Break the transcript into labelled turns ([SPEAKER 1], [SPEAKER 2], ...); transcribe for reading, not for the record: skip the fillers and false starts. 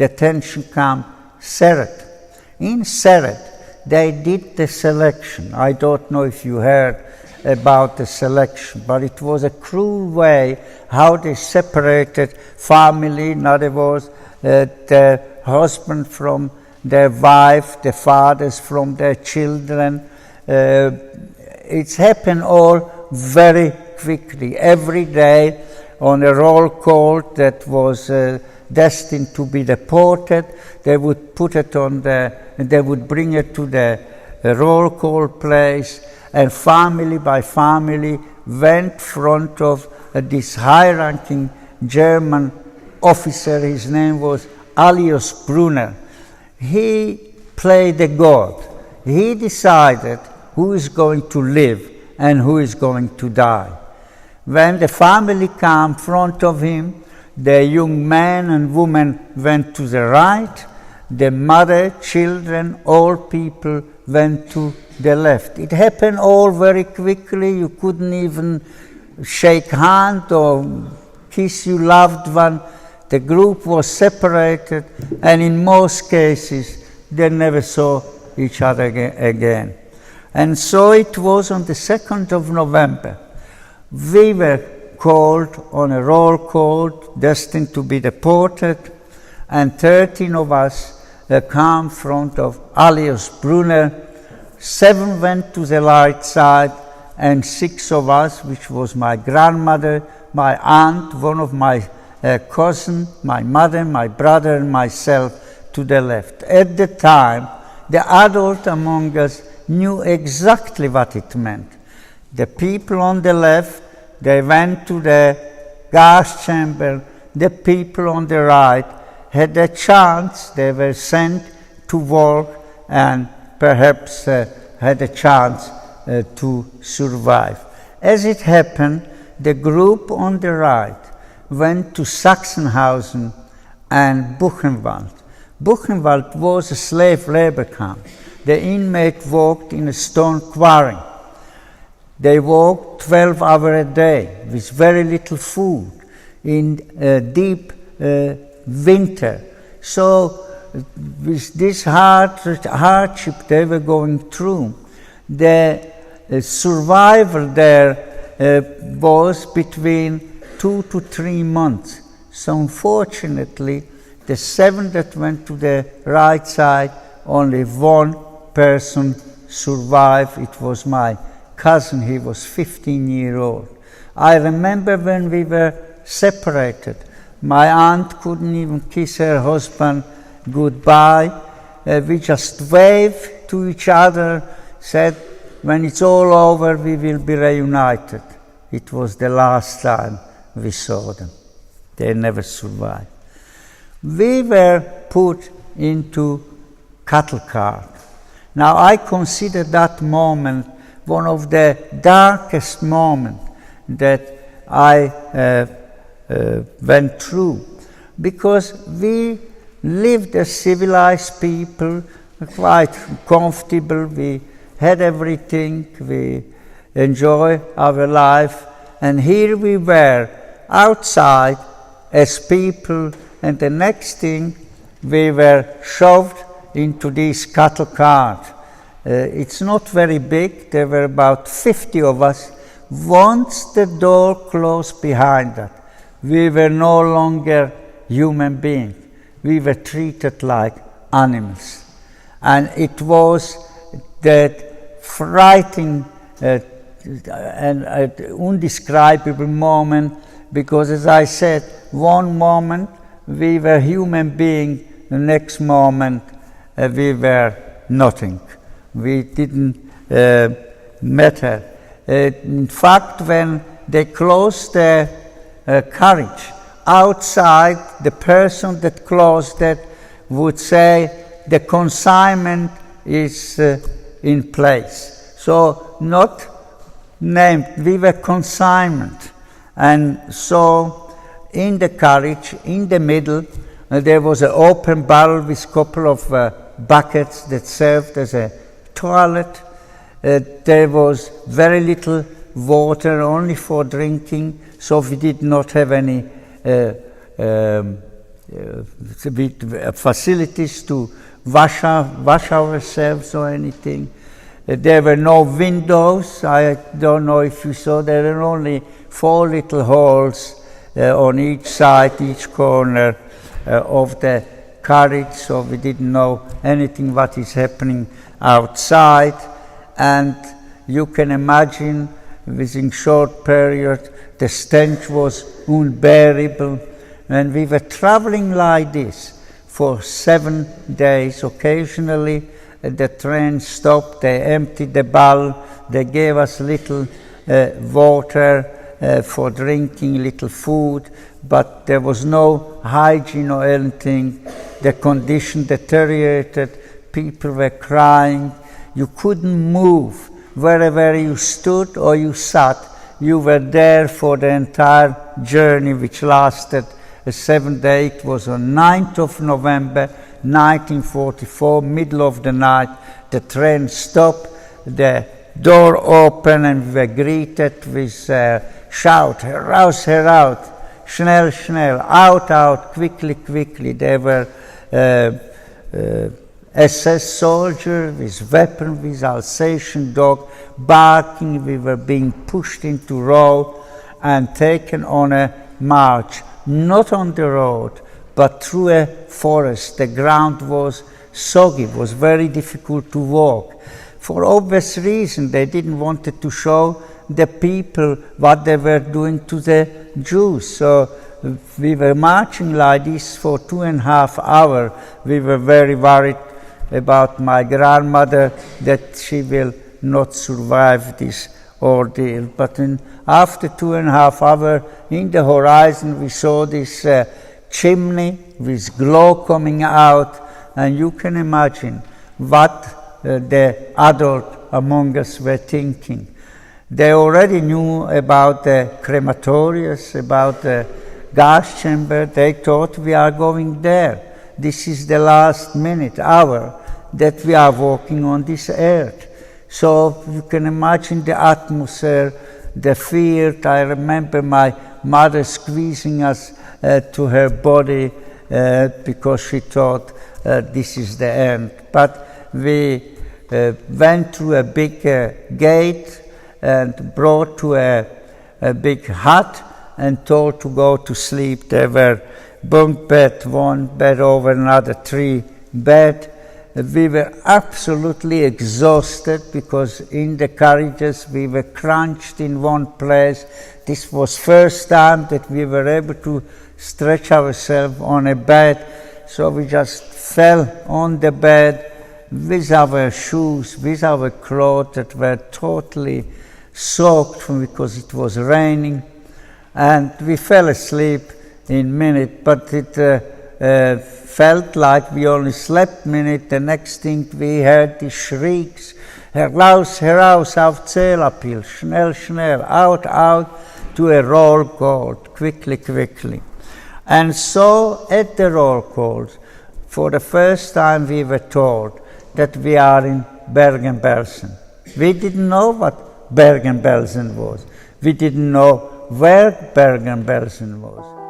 [SPEAKER 1] detention camp Seret. In Seret, they did the selection. I don't know if you heard about the selection, but it was a cruel way how they separated family, in other words, the husband from their wife, the fathers from their children. It's happened all very quickly. Every day on a roll call that was destined to be deported, they would put it on they would bring it to the roll call place, and family by family went in front of this high-ranking German officer. His name was Alois Brunner. He played the God. He decided who is going to live and who is going to die. When the family came in front of him, the young man and woman went to the right, the mother, children, old people went to the left. It happened all very quickly. You couldn't even shake hands or kiss your loved one. The group was separated, and in most cases, they never saw each other again. And so it was on the 2nd of November. We were called on a roll call, destined to be deported, and 13 of us came in front of Alois Brunner. 7 went to the right side, and 6 of us, which was my grandmother, my aunt, one of my cousin, my mother, my brother, and myself, to the left. At the time, the adult among us knew exactly what it meant. The people on the left, they went to the gas chamber. The people on the right had a chance. They were sent to work and perhaps had a chance to survive. As it happened, the group on the right went to Sachsenhausen and Buchenwald. Buchenwald was a slave labor camp. The inmates worked in a stone quarry. They worked 12 hours a day with very little food in deep winter. So with this hardship they were going through, the survival there was between 2 to 3 months. So unfortunately, the 7 that went to the right side, only 1 person survived. It was my cousin. He was 15 years old. I remember when we were separated, my aunt couldn't even kiss her husband goodbye. We just waved to each other, said, when it's all over, we will be reunited. It was the last time we saw them. They never survived. We were put into cattle cart. Now I consider that moment one of the darkest moments that I went through, because we lived as civilized people, quite comfortable. We had everything. We enjoyed our life. And here we were outside as people, and the next thing we were shoved into this cattle cart. It's not very big. There were about 50 of us. Once the door closed behind us, we were no longer human beings. We were treated like animals. And it was that frightening and undescribable moment, because, as I said, one moment we were human beings, the next moment we were nothing. We didn't matter. In fact, when they closed the carriage, outside the person that closed it would say the consignment is in place. So not named, we were consignment. And so in the carriage, in the middle, there was an open barrel with a couple of buckets that served as a toilet. There was very little water, only for drinking, so we did not have any with facilities to wash ourselves or anything. There were no windows. I don't know if you saw, there were only 4 little holes on each side, each corner of the carriage, so we didn't know anything what is happening outside. And you can imagine within short period the stench was unbearable. And we were traveling like this for 7 days. Occasionally the train stopped, they emptied the bowl, they gave us little water for drinking, little food, but there was no hygiene or anything. The condition deteriorated, people were crying, you couldn't move. Wherever you stood or you sat, you were there for the entire journey, which lasted 7 days. It was on 9th of November 1944, middle of the night. The train stopped, the door opened, and we were greeted with shout, heraus, heraus, schnell, schnell, out, quickly, quickly. There were SS soldiers with weapons, with Alsatian dog, barking. We were being pushed into row and taken on a march, not on the road, but through a forest. The ground was soggy, it was very difficult to walk. For obvious reason, they didn't want to show the people what they were doing to the Jews. So we were marching like this for 2.5 hours. We were very worried about my grandmother, that she will not survive this ordeal. But after 2.5 hours, in the horizon we saw this chimney with glow coming out, and you can imagine what the adults among us were thinking. They already knew about the crematoriums, about the gas chamber. They thought we are going there. This is the last minute, hour, that we are walking on this earth. So you can imagine the atmosphere, the fear. I remember my mother squeezing us to her body because she thought this is the end. But we went through a big gate and brought to a big hut and told to go to sleep. There were bunk bed, 1 bed over another, 3 bed. We were absolutely exhausted because in the carriages we were crunched in one place. This was first time that we were able to stretch ourselves on a bed. So we just fell on the bed with our shoes, with our clothes that were totally soaked because it was raining. And we fell asleep in a minute, but it felt like we only slept a minute. The next thing we heard the shrieks, heraus, heraus, auf Zählapil, schnell, schnell, out, to a roll call, quickly, quickly. And so at the roll call, for the first time we were told that we are in Bergen-Belsen. We didn't know what Bergen-Belsen was. We didn't know where Bergen-Belsen was.